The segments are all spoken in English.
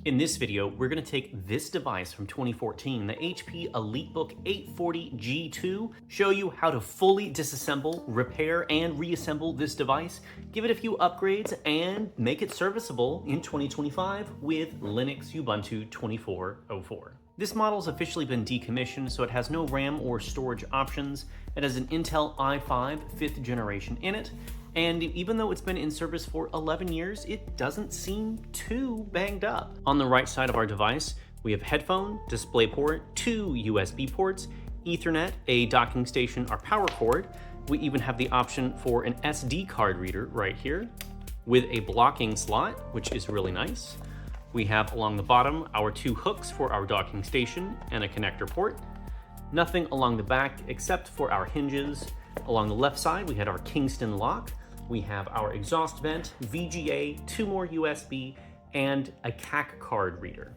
In this video, we're going to take this device from 2014, the HP EliteBook 840G2, show you how to fully disassemble, repair, and reassemble this device, give it a few upgrades, and make it serviceable in 2025 with Linux Ubuntu 24.04. This model's officially been decommissioned, so it has no RAM or storage options. It has an Intel i5 5th generation in it, and even though it's been in service for 11 years, it doesn't seem too banged up. On the right side of our device, we have headphone, DisplayPort, 2 USB ports, Ethernet, a docking station, our power cord. We even have the option for an SD card reader right here with a blocking slot, which is really nice. We have along the bottom our 2 hooks for our docking station and a connector port. Nothing along the back except for our hinges. Along the left side, we had our Kingston lock. We have our exhaust vent, VGA, 2 more USB, and a Cac-Card reader.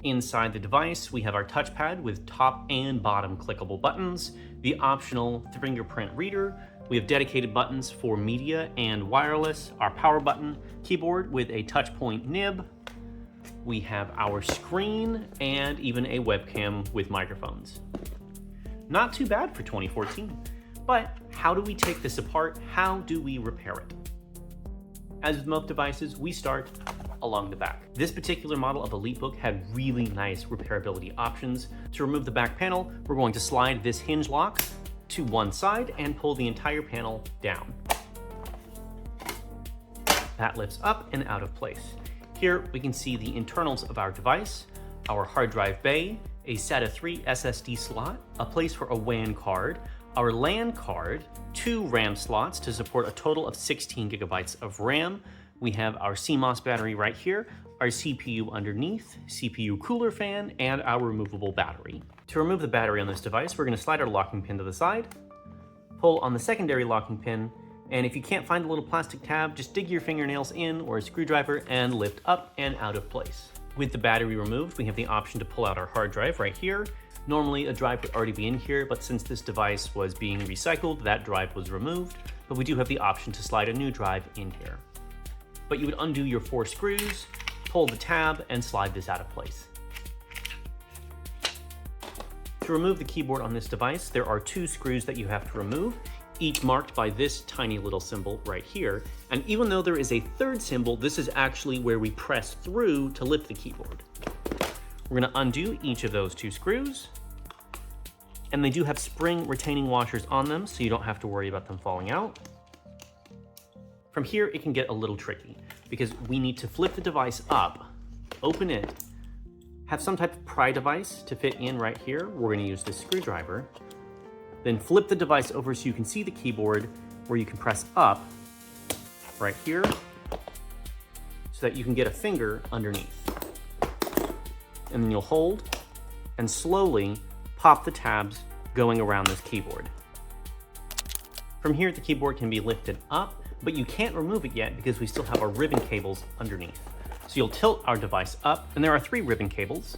Inside the device, we have our touchpad with top and bottom clickable buttons, the optional fingerprint reader. We have dedicated buttons for media and wireless, our power button, keyboard with a touch point nib. We have our screen and even a webcam with microphones. Not too bad for 2014. But how do we take this apart? How do we repair it? As with most devices, we start along the back. This particular model of EliteBook had really nice repairability options. To remove the back panel, we're going to slide this hinge lock to one side and pull the entire panel down. That lifts up and out of place. Here we can see the internals of our device, our hard drive bay, a SATA 3 SSD slot, a place for a WAN card, our LAN card, 2 RAM slots to support a total of 16 gigabytes of RAM. We have our CMOS battery right here, our CPU underneath, CPU cooler fan, and our removable battery. To remove the battery on this device, we're going to slide our locking pin to the side, pull on the secondary locking pin, and if you can't find the little plastic tab, just dig your fingernails in or a screwdriver and lift up and out of place. With the battery removed, we have the option to pull out our hard drive right here. Normally a drive would already be in here, but since this device was being recycled, that drive was removed, but we do have the option to slide a new drive in here. But you would undo your 4 screws, pull the tab, and slide this out of place. To remove the keyboard on this device, there are 2 screws that you have to remove, each marked by this tiny little symbol right here. And even though there is a 3rd symbol, this is actually where we press through to lift the keyboard. We're going to undo each of those 2 screws, and they do have spring retaining washers on them, so you don't have to worry about them falling out. From here, it can get a little tricky because we need to flip the device up, open it, have some type of pry device to fit in right here. We're going to use this screwdriver, then flip the device over so you can see the keyboard where you can press up right here so that you can get a finger underneath. And then you'll hold and slowly pop the tabs going around this keyboard. From here, the keyboard can be lifted up, but you can't remove it yet because we still have our ribbon cables underneath. So you'll tilt our device up, and there are 3 ribbon cables,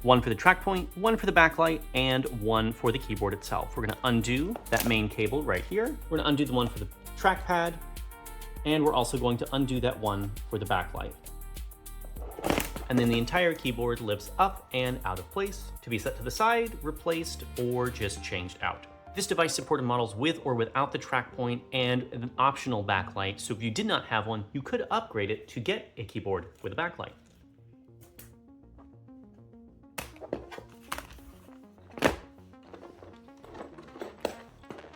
1 for the track point, 1 for the backlight, and 1 for the keyboard itself. We're going to undo that main cable right here. We're going to undo the one for the trackpad, and we're also going to undo that one for the backlight. And then the entire keyboard lifts up and out of place to be set to the side, replaced, or just changed out. This device supported models with or without the track point and an optional backlight, so if you did not have one, you could upgrade it to get a keyboard with a backlight.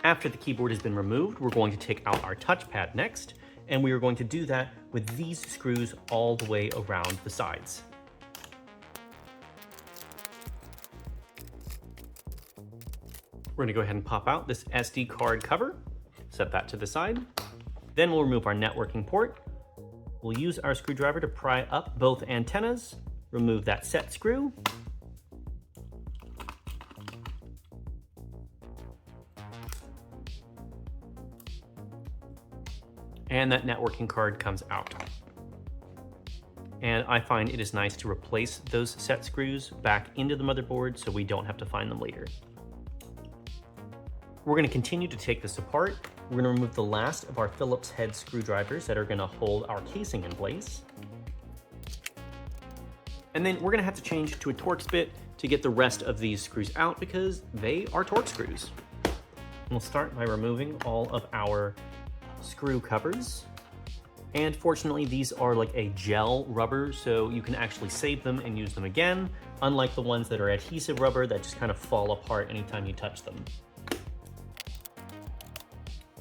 After the keyboard has been removed, we're going to take out our touchpad next, and we are going to do that with these screws all the way around the sides. We're going to go ahead and pop out this SD card cover, set that to the side. Then we'll remove our networking port. We'll use our screwdriver to pry up both antennas, remove that set screw, and that networking card comes out. And I find it is nice to replace those set screws back into the motherboard so we don't have to find them later. We're going to continue to take this apart. We're going to remove the last of our Phillips head screwdrivers that are going to hold our casing in place. And then we're gonna have to change to a Torx bit to get the rest of these screws out because they are Torx screws. We'll start by removing all of our screw covers. And fortunately, these are like a gel rubber, so you can actually save them and use them again, unlike the ones that are adhesive rubber that just kind of fall apart anytime you touch them.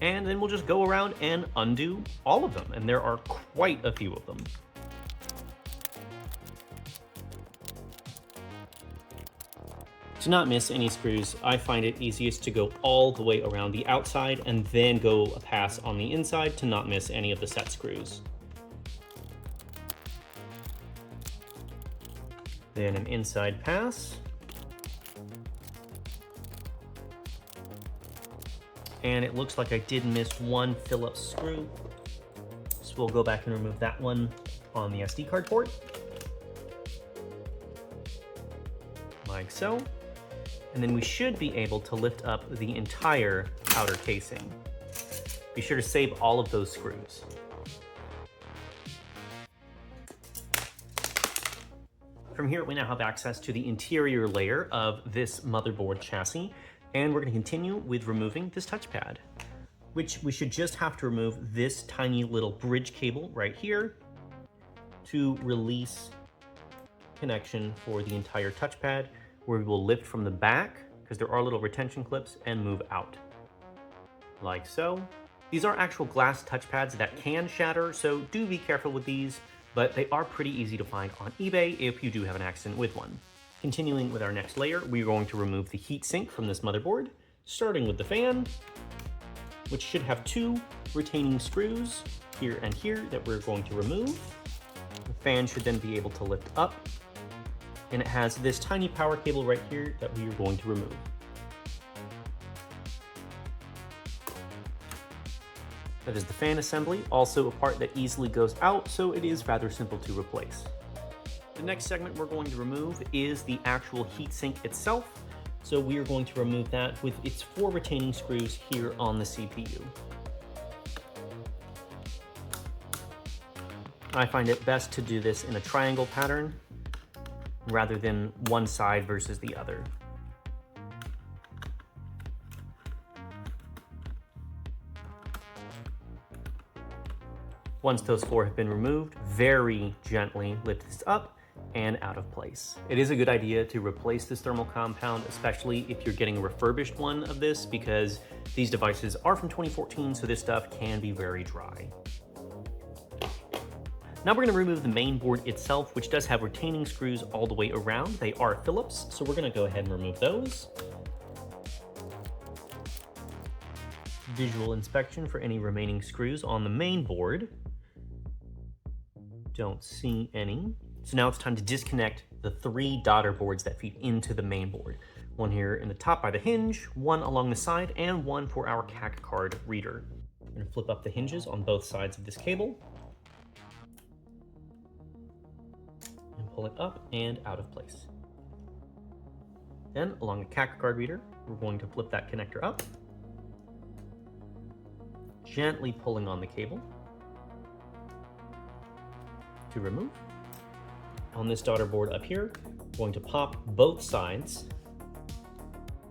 And then we'll just go around and undo all of them, and there are quite a few of them. To not miss any screws, I find it easiest to go all the way around the outside and then go a pass on the inside to not miss any of the set screws. Then an inside pass. And it looks like I did miss one Phillips screw. So we'll go back and remove that one on the SD card port. Like so. And then we should be able to lift up the entire outer casing. Be sure to save all of those screws. From here, we now have access to the interior layer of this motherboard chassis, and we're going to continue with removing this touchpad, which we should just have to remove this tiny little bridge cable right here to release connection for the entire touchpad, where we will lift from the back, because there are little retention clips, and move out. Like so. These are actual glass touchpads that can shatter, so do be careful with these, but they are pretty easy to find on eBay if you do have an accident with one. Continuing with our next layer, we're going to remove the heatsink from this motherboard, starting with the fan, which should have two retaining screws here and here that we're going to remove. The fan should then be able to lift up, and it has this tiny power cable right here that we are going to remove. That is the fan assembly, also a part that easily goes out, so it is rather simple to replace. The next segment we're going to remove is the actual heatsink itself, so we are going to remove that with its 4 retaining screws here on the CPU. I find it best to do this in a triangle pattern, rather than one side versus the other. Once those 4 have been removed, very gently lift this up and out of place. It is a good idea to replace this thermal compound, especially if you're getting a refurbished one of this, because these devices are from 2014, so this stuff can be very dry. Now we're going to remove the main board itself, which does have retaining screws all the way around. They are Phillips, so we're going to go ahead and remove those. Visual inspection for any remaining screws on the main board. Don't see any. So now it's time to disconnect the 3 daughter boards that feed into the main board. One here in the top by the hinge, one along the side, and one for our Cac-Card reader. I'm going to flip up the hinges on both sides of this cable. Pull it up and out of place. Then along the Cac-Card reader, we're going to flip that connector up, gently pulling on the cable to remove. On this daughter board up here, we're going to pop both sides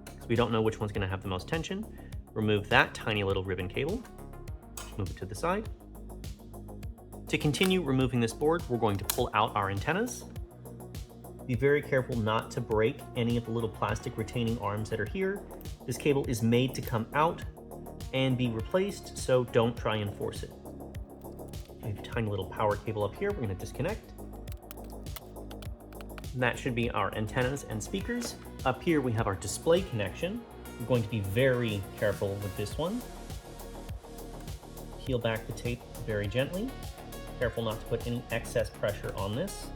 because we don't know which one's going to have the most tension. Remove that tiny little ribbon cable, move it to the side. To continue removing this board, we're going to pull out our antennas. Be very careful not to break any of the little plastic retaining arms that are here. This cable is made to come out and be replaced, so don't try and force it. We have a tiny little power cable up here we're going to disconnect. And that should be our antennas and speakers. Up here we have our display connection. We're going to be very careful with this one. Peel back the tape very gently. Careful not to put any excess pressure on this.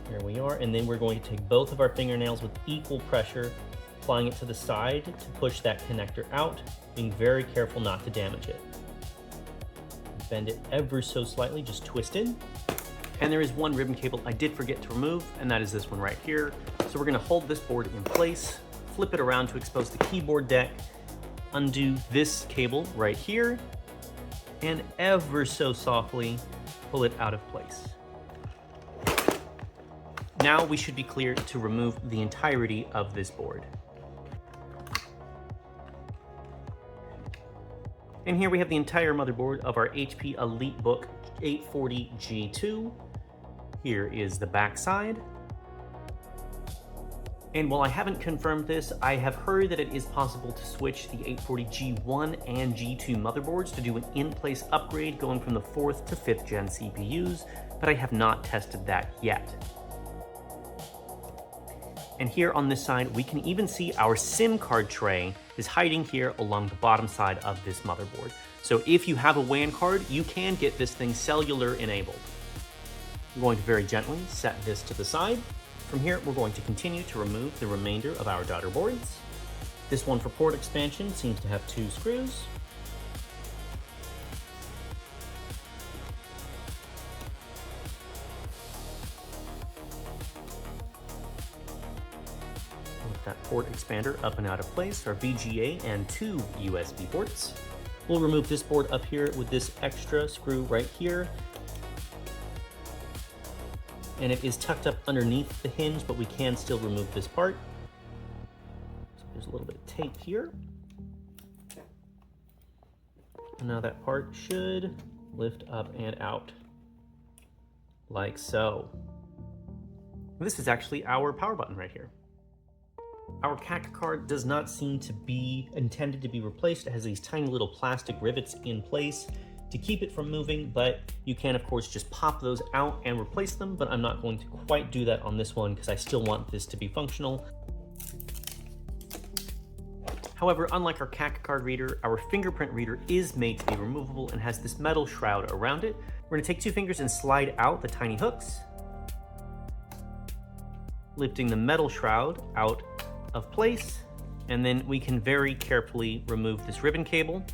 Here we are, and then we're going to take both of our fingernails with equal pressure, applying it to the side to push that connector out, being very careful not to damage it. Bend it ever so slightly, just twist it. And there is one ribbon cable I did forget to remove, and that is this one right here. So we're going to hold this board in place, flip it around to expose the keyboard deck, undo this cable right here, and ever so softly pull it out of place. Now we should be clear to remove the entirety of this board. And here we have the entire motherboard of our HP EliteBook 840G2. Here is the back side. And while I haven't confirmed this, I have heard that it is possible to switch the 840G1 and G2 motherboards to do an in-place upgrade going from the 4th to 5th gen CPUs, but I have not tested that yet. And here on this side, we can even see our SIM card tray is hiding here along the bottom side of this motherboard. So if you have a WAN card, you can get this thing cellular enabled. I'm going to very gently set this to the side. From here, we're going to continue to remove the remainder of our daughter boards. This one for port expansion seems to have 2 screws. That port expander up and out of place, our VGA and 2 USB ports. We'll remove this board up here with this extra screw right here. And it is tucked up underneath the hinge, but we can still remove this part. So there's a little bit of tape here. And now that part should lift up and out, like so. This is actually our power button right here. Our Cac-Card does not seem to be intended to be replaced. It has these tiny little plastic rivets in place to keep it from moving, but you can of course just pop those out and replace them, but I'm not going to quite do that on this one because I still want this to be functional. However, unlike our Cac-Card reader, our fingerprint reader is made to be removable and has this metal shroud around it. We're going to take 2 fingers and slide out the tiny hooks, lifting the metal shroud out of place, and then we can very carefully remove this ribbon cable,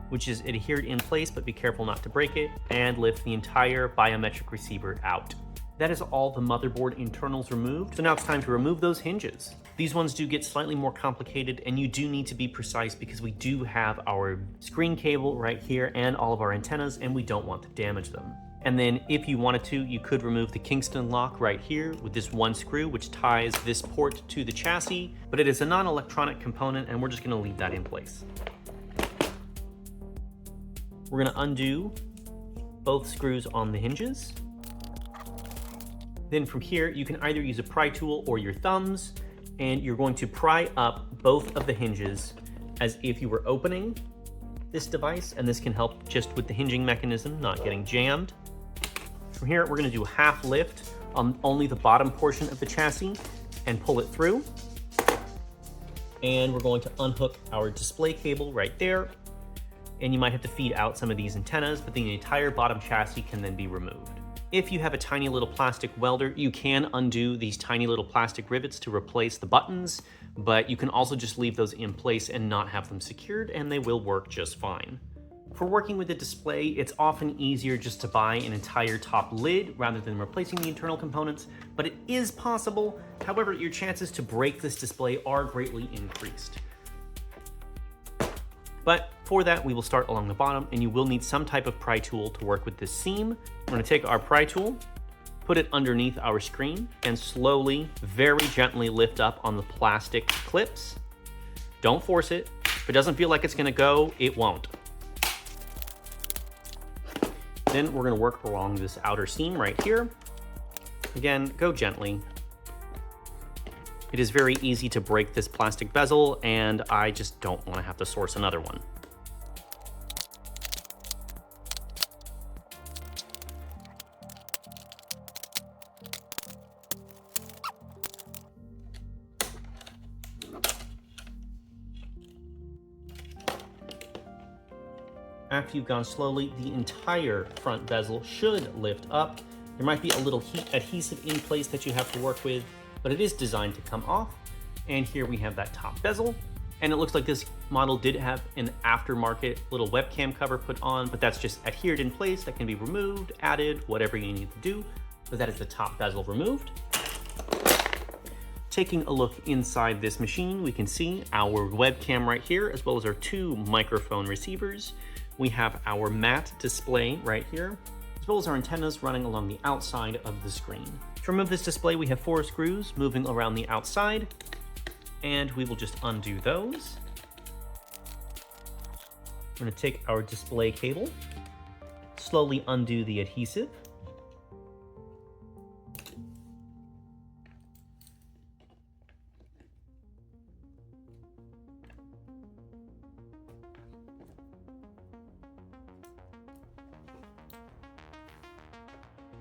which is adhered in place, but be careful not to break it, and lift the entire biometric receiver out. That is all the motherboard internals removed. So now it's time to remove those hinges. These ones do get slightly more complicated, and you do need to be precise because we do have our screen cable right here and all of our antennas, and we don't want to damage them. And then if you wanted to, you could remove the Kingston lock right here with this one screw, which ties this port to the chassis, but it is a non-electronic component, and we're just gonna leave that in place. We're gonna undo both screws on the hinges. Then from here, you can either use a pry tool or your thumbs, and you're going to pry up both of the hinges as if you were opening this device, and this can help just with the hinging mechanism not getting jammed. From here, we're gonna do a half lift on only the bottom portion of the chassis and pull it through. And we're going to unhook our display cable right there. And you might have to feed out some of these antennas, but the entire bottom chassis can then be removed. If you have a tiny little plastic welder, you can undo these tiny little plastic rivets to replace the buttons, but you can also just leave those in place and not have them secured, and they will work just fine. For working with the display, it's often easier just to buy an entire top lid rather than replacing the internal components, but it is possible. However, your chances to break this display are greatly increased. But for that, we will start along the bottom, and you will need some type of pry tool to work with this seam. We're going to take our pry tool, put it underneath our screen, and slowly, very gently lift up on the plastic clips. Don't force it. If it doesn't feel like it's going to go, it won't. Then we're going to work along this outer seam right here. Again, go gently. It is very easy to break this plastic bezel, and I just don't want to have to source another one. After you've gone slowly, the entire front bezel should lift up. There might be a little heat adhesive in place that you have to work with, but it is designed to come off. And here we have that top bezel. And it looks like this model did have an aftermarket little webcam cover put on, but that's just adhered in place. That can be removed, added, whatever you need to do. But that is the top bezel removed. Taking a look inside this machine, we can see our webcam right here, as well as our 2 microphone receivers. we have our matte display right here, as well as our antennas running along the outside of the screen. To remove this display, we have 4 screws moving around the outside, and we will just undo those. We're going to take our display cable, slowly undo the adhesive.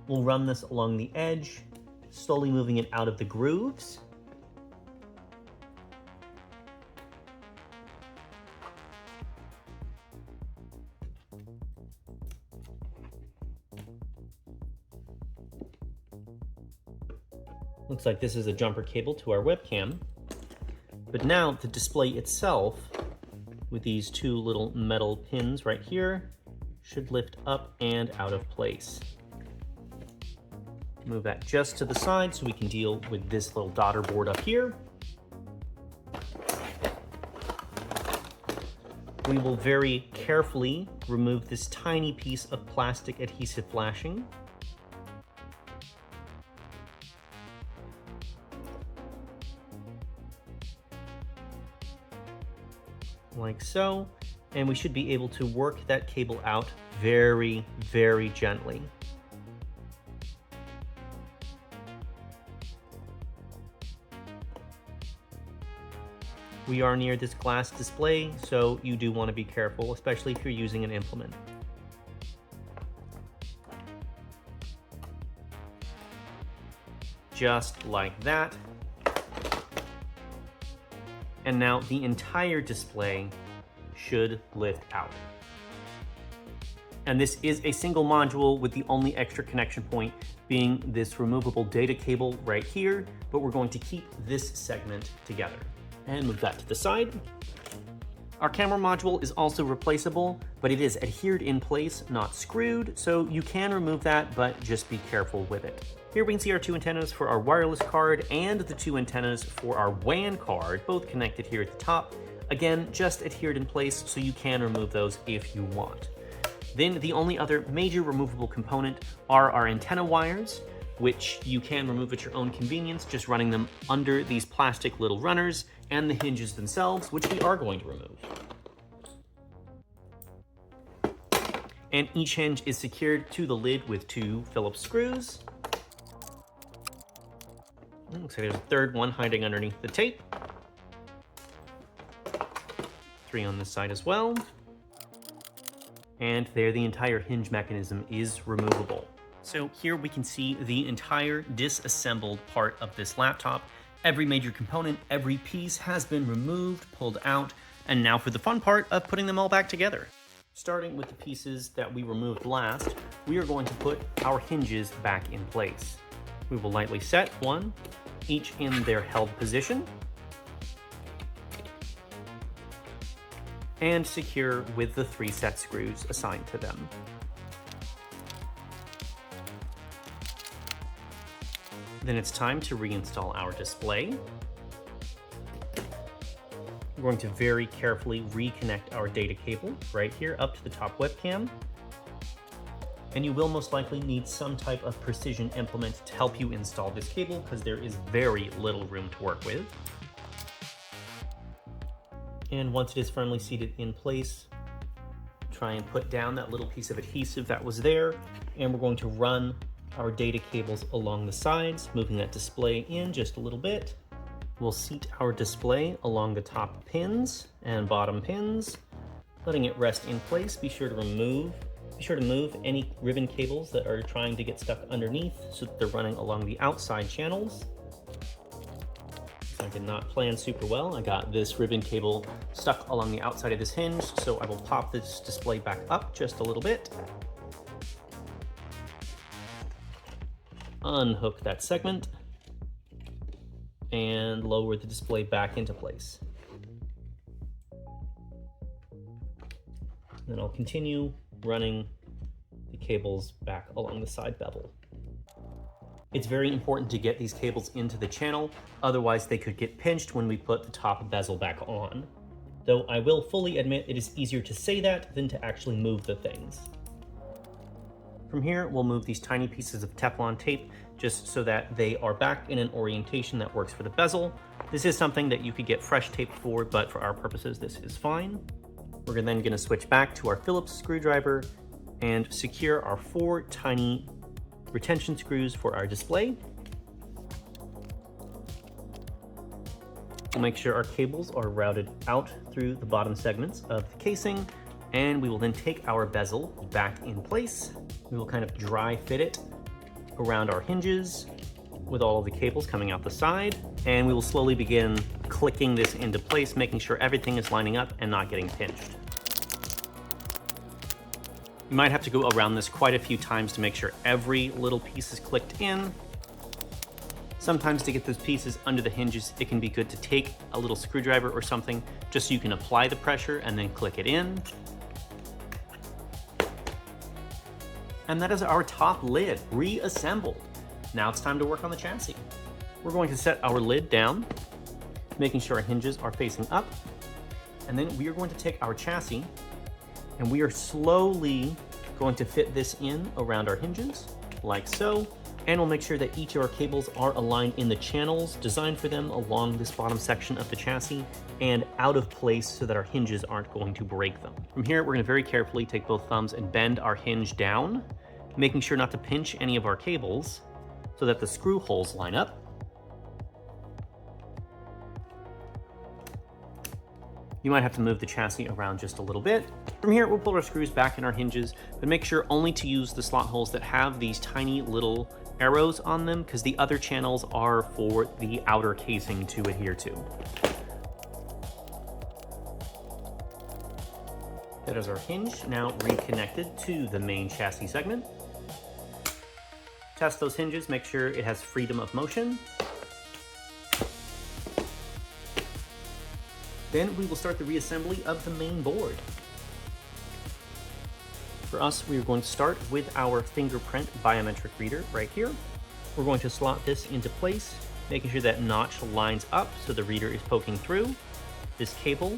We'll run this along the edge, slowly moving it out of the grooves. Looks like this is a jumper cable to our webcam. But now the display itself, with these 2 little metal pins right here, should lift up and out of place. Move that just to the side so we can deal with this little daughterboard up here. We will very carefully remove this tiny piece of plastic adhesive flashing. Like so, and we should be able to work that cable out very, very gently. We are near this glass display, so you do want to be careful, especially if you're using an implement. Just like that. And now the entire display should lift out. And this is a single module with the only extra connection point being this removable data cable right here, but we're going to keep this segment together. And move that to the side. Our camera module is also replaceable, but it is adhered in place, not screwed, so you can remove that, but just be careful with it. Here we can see our 2 antennas for our wireless card and the 2 antennas for our WAN card, both connected here at the top. Again, just adhered in place, so you can remove those if you want. Then the only other major removable component are our antenna wires, which you can remove at your own convenience, just running them under these plastic little runners, and the hinges themselves, which we are going to remove. And each hinge is secured to the lid with 2 Phillips screws. Looks like there's a 3rd one hiding underneath the tape. 3 on this side as well. And there, the entire hinge mechanism is removable. So here we can see the entire disassembled part of this laptop. Every major component, every piece has been removed, pulled out, and now for the fun part of putting them all back together. Starting with the pieces that we removed last, we are going to put our hinges back in place. We will lightly set 1, each in their held position, and secure with the 3 set screws assigned to them. Then it's time to reinstall our display. We're going to very carefully reconnect our data cable right here up to the top webcam. And you will most likely need some type of precision implement to help you install this cable because there is very little room to work with. And once it is firmly seated in place, try and put down that little piece of adhesive that was there, and we're going to run our data cables along the sides, moving that display in just a little bit. We'll seat our display along the top pins and bottom pins, letting it rest in place. Be sure to move any ribbon cables that are trying to get stuck underneath so that they're running along the outside channels. I did not plan super well. I got this ribbon cable stuck along the outside of this hinge, so I will pop this display back up just a little bit. Unhook that segment and lower the display back into place. Then I'll continue running the cables back along the side bevel. It's very important to get these cables into the channel, otherwise they could get pinched when we put the top bezel back on. though I will fully admit it is easier to say that than to actually move the things. From here, we'll move these tiny pieces of Teflon tape just so that they are back in an orientation that works for the bezel. This is something that you could get fresh tape for, but for our purposes, this is fine. We're then going to switch back to our Phillips screwdriver and secure our 4 tiny retention screws for our display. We'll make sure our cables are routed out through the bottom segments of the casing, and we will then take our bezel back in place. We will kind of dry fit it around our hinges with all of the cables coming out the side, and we will slowly begin clicking this into place, making sure everything is lining up and not getting pinched. You might have to go around this quite a few times to make sure every little piece is clicked in. Sometimes to get those pieces under the hinges, it can be good to take a little screwdriver or something just so you can apply the pressure and then click it in. And that is our top lid reassembled. Now it's time to work on the chassis. We're going to set our lid down, making sure our hinges are facing up. And then we are going to take our chassis and we are slowly going to fit this in around our hinges, like so. And we'll make sure that each of our cables are aligned in the channels designed for them along this bottom section of the chassis and out of place so that our hinges aren't going to break them. From here, we're going to very carefully take both thumbs and bend our hinge down, making sure not to pinch any of our cables so that the screw holes line up. You might have to move the chassis around just a little bit. From here, we'll pull our screws back in our hinges, but make sure only to use the slot holes that have these tiny little arrows on them, because the other channels are for the outer casing to adhere to. That is our hinge now reconnected to the main chassis segment. Test those hinges, make sure it has freedom of motion. Then we will start the reassembly of the main board. For us, we are going to start with our fingerprint biometric reader right here. We're going to slot this into place, making sure that notch lines up so the reader is poking through. This cable,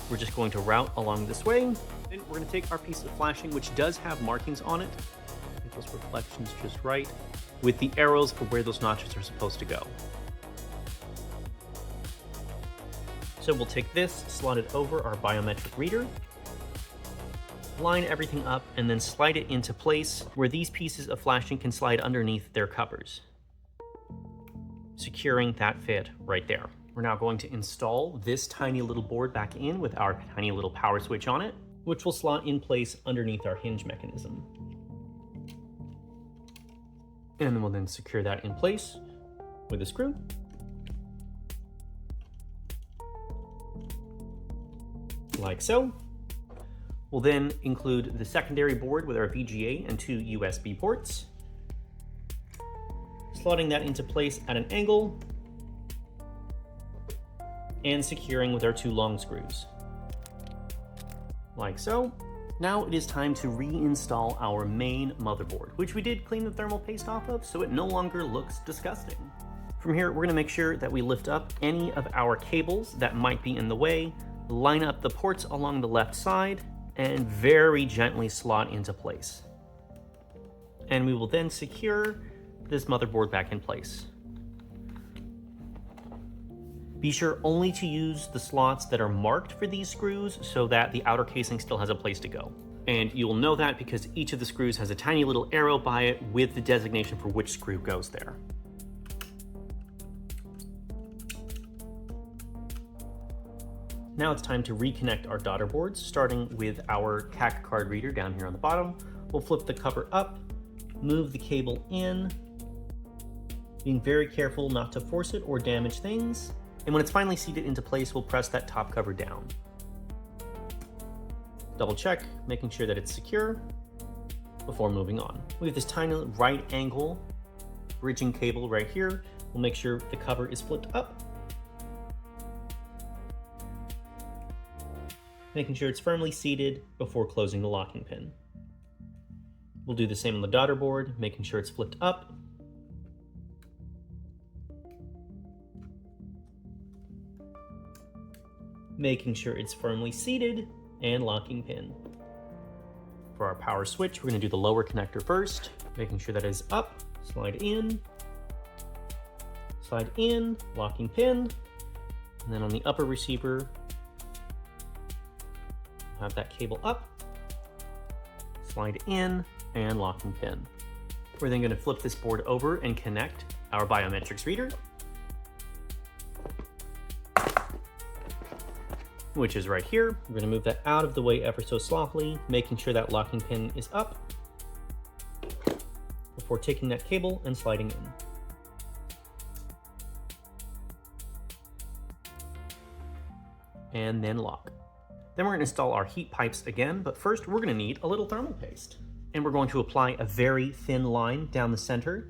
we're just going to route along this way. Then we're going to take our piece of flashing, which does have markings on it. Get those reflections just right, with the arrows for where those notches are supposed to go. So we'll take this, slot it over our biometric reader, line everything up, and then slide it into place where these pieces of flashing can slide underneath their covers, securing that fit right there. We're now going to install this tiny little board back in with our tiny little power switch on it, which will slot in place underneath our hinge mechanism. And then we'll then secure that in place with a screw. Like so. We'll then include the secondary board with our VGA and 2 USB ports, slotting that into place at an angle and securing with our 2 long screws, like so. Now it is time to reinstall our main motherboard, which we did clean the thermal paste off of, so it no longer looks disgusting. From here, we're going to make sure that we lift up any of our cables that might be in the way, line up the ports along the left side, and very gently slot into place. And we will then secure this motherboard back in place. Be sure only to use the slots that are marked for these screws so that the outer casing still has a place to go. And you'll know that because each of the screws has a tiny little arrow by it with the designation for which screw goes there. Now it's time to reconnect our daughterboards, starting with our Cac-Card reader down here on the bottom. We'll flip the cover up, move the cable in, being very careful not to force it or damage things. And when it's finally seated into place, we'll press that top cover down. Double check, making sure that it's secure before moving on. We have this tiny right angle bridging cable right here. We'll make sure the cover is flipped up, making sure it's firmly seated before closing the locking pin. We'll do the same on the daughterboard, making sure it's flipped up. making sure it's firmly seated, and locking pin. For our power switch, we're going to do the lower connector first, making sure that is up, slide in, locking pin, and then on the upper receiver, have that cable up, slide in, and locking pin. We're then going to flip this board over and connect our Biometrics reader, which is right here. We're going to move that out of the way ever so softly, making sure that locking pin is up before taking that cable and sliding in. And then lock. Then we're going to install our heat pipes again, but first we're going to need a little thermal paste. And we're going to apply a very thin line down the center.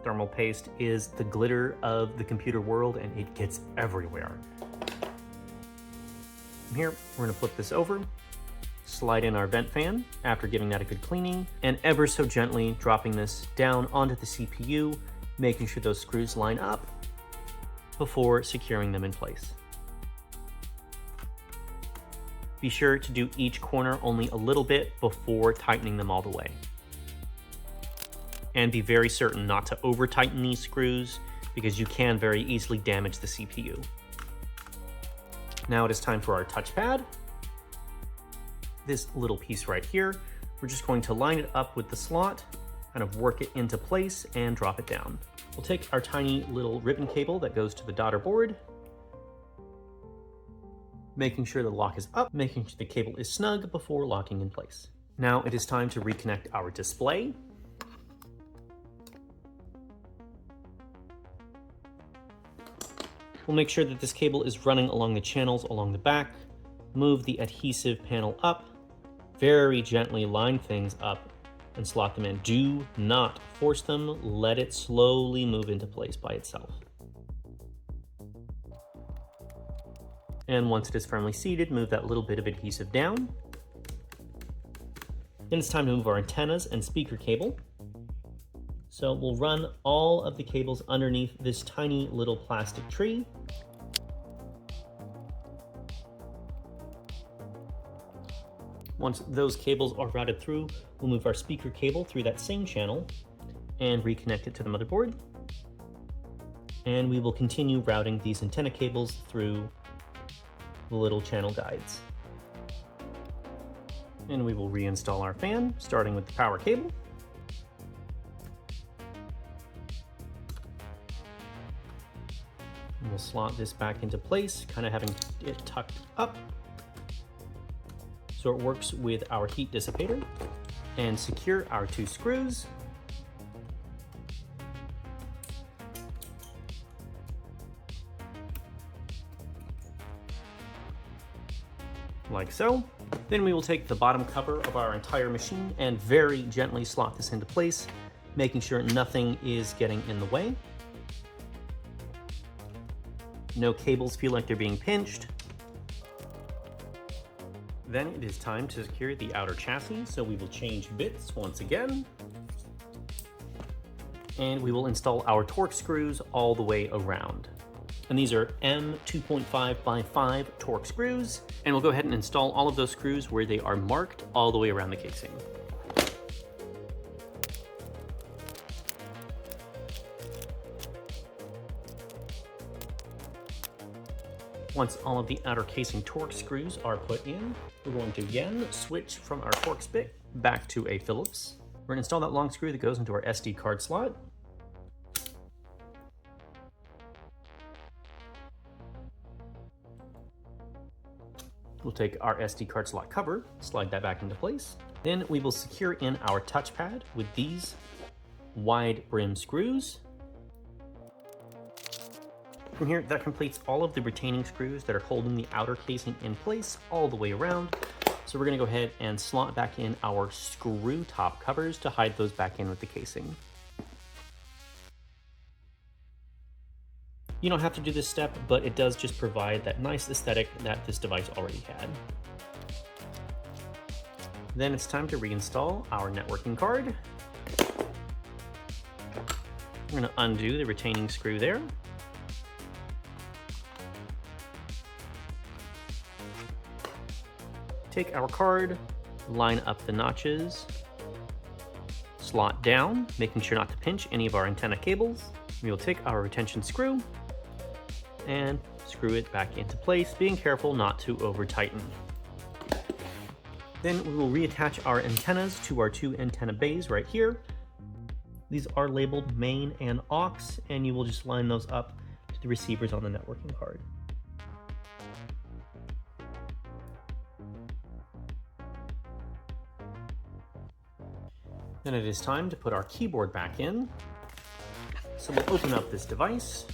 Thermal paste is the glitter of the computer world, and it gets everywhere. From here, we're going to flip this over, slide in our vent fan after giving that a good cleaning, and ever so gently dropping this down onto the CPU, making sure those screws line up before securing them in place. Be sure to do each corner only a little bit before tightening them all the way. And be very certain not to over tighten these screws because you can very easily damage the CPU. Now it is time for our touchpad. This little piece right here, we're just going to line it up with the slot, kind of work it into place and drop it down. We'll take our tiny little ribbon cable that goes to the Daughterboard, making sure the lock is up, making sure the cable is snug before locking in place. Now it is time to reconnect our display. We'll make sure that this cable is running along the channels along the back, move the adhesive panel up, very gently line things up and slot them in. Do not force them, let it slowly move into place by itself. And once it is firmly seated, move that little bit of adhesive down. Then it's time to move our antennas and speaker cable. So we'll run all of the cables underneath this tiny little plastic tree. Once those cables are routed through, we'll move our speaker cable through that same channel and reconnect it to the motherboard. And we will continue routing these antenna cables through the little channel guides. And we will reinstall our fan, starting with the power cable. And we'll slot this back into place, kind of having it tucked up so it works with our heat dissipator, and secure our two screws. Like so. Then we will take the bottom cover of our entire machine and very gently slot this into place, making sure nothing is getting in the way. No cables feel like they're being pinched. Then it is time to secure the outer chassis, so we will change bits once again. And we will install our Torx screws all the way around. And these are M2.5 by 5 Torx screws. And we'll go ahead and install all of those screws where they are marked all the way around the casing. Once all of the outer casing Torx screws are put in, we're going to again switch from our Torx bit back to a Phillips. We're going to install that long screw that goes into our SD card slot. We'll take our SD card slot cover, slide that back into place. Then we will secure in our touchpad with these wide brim screws. From here, that completes all of the retaining screws that are holding the outer casing in place all the way around. So we're gonna go ahead and slot back in our screw top covers to hide those back in with the casing. You don't have to do this step, but it does just provide that nice aesthetic that this device already had. Then it's time to reinstall our networking card. We're gonna undo the retaining screw there. take our card, line up the notches, slot down, making sure not to pinch any of our antenna cables. We will take our retention screw and screw it back into place, being careful not to over tighten. Then we will reattach our antennas to our two antenna bays right here. These are labeled main and aux, and you will just line those up to the receivers on the networking card. Then it is time to put our keyboard back in. So we'll open up this device.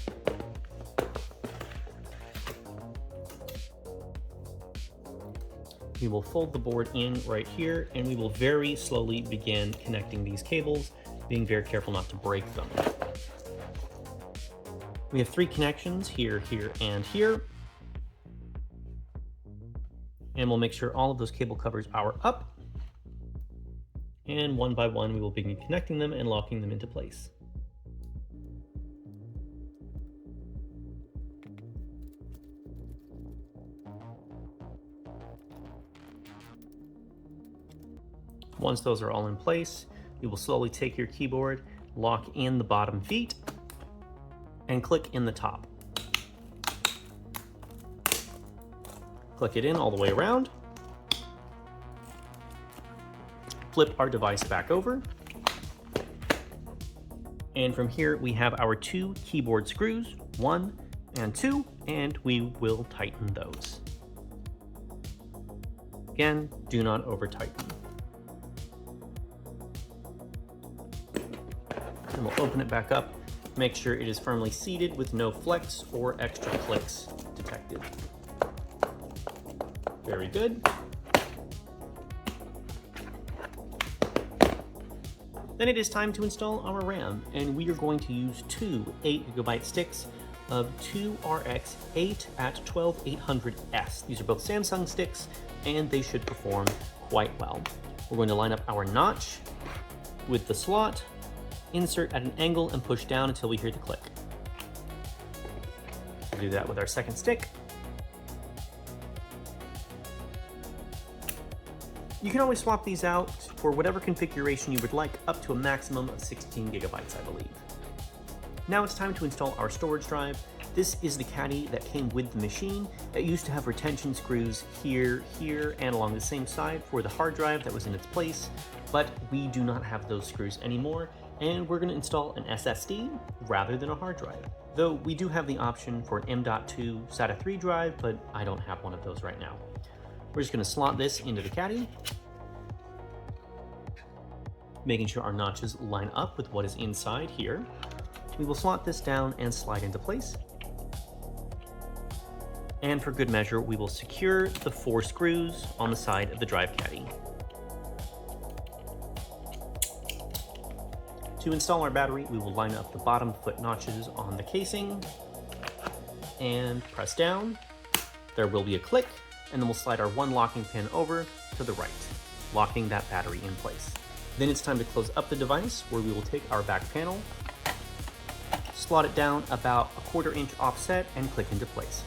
We will fold the board in right here, and we will very slowly begin connecting these cables, being very careful not to break them. We have 3 connections here, here, and here. And we'll make sure all of those cable covers are up. And one by one, we will begin connecting them and locking them into place. Once those are all in place, you will slowly take your keyboard, lock in the bottom feet, and click in the top. Click it in all the way around. Flip our device back over. And from here, we have our 2 keyboard screws, 1 and 2, and we will tighten those. Again, do not over tighten. And we'll open it back up, make sure it is firmly seated with no flex or extra clicks detected. Very good. Then it is time to install our RAM, and we are going to use 2 8GB sticks of 2RX 8 at 12800S. These are both Samsung sticks, and they should perform quite well. We're going to line up our notch with the slot, insert at an angle, and push down until we hear the click. We'll do that with our second stick. You can always swap these out for whatever configuration you would like, up to a maximum of 16 gigabytes, I believe. Now it's time to install our storage drive. This is the Caddy that came with the machine. It used to have retention screws here, here, and along the same side for the hard drive that was in its place, but we do not have those screws anymore, and we're going to install an SSD rather than a hard drive. Though we do have the option for an M.2 Sata3 drive, but I don't have one of those right now. We're just going to slot this into the Caddy, making sure our notches line up with what is inside here. We will slot this down and slide into place. And for good measure, we will secure the 4 screws on the side of the drive Caddy. To install our battery, we will line up the bottom foot notches on the casing and press down. There will be a click, and then we'll slide our 1 locking pin over to the right, locking that battery in place. Then it's time to close up the device, where we will take our back panel, slot it down about a 1/4 inch offset, and click into place.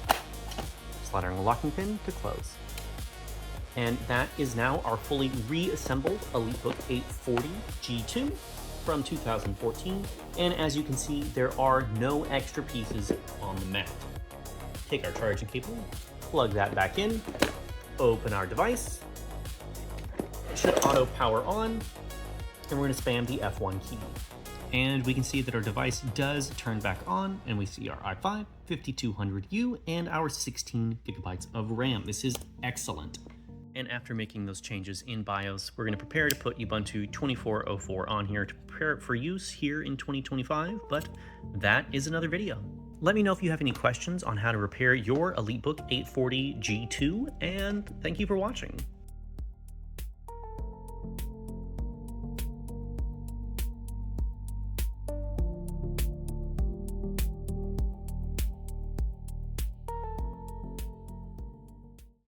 Slide our locking pin to close. And that is now our fully reassembled EliteBook 840 G2 from 2014. And as you can see, there are no extra pieces on the mat. Take our charging cable, plug that back in, open our device. It should auto power on, and we're going to spam the F1 key. And we can see that our device does turn back on, and we see our i5 5200U and our 16 gigabytes of RAM. This is excellent. And after making those changes in BIOS, we're going to prepare to put Ubuntu 24.04 on here to prepare it for use here in 2025, but that is another video. Let me know if you have any questions on how to repair your EliteBook 840 G2, and thank you for watching.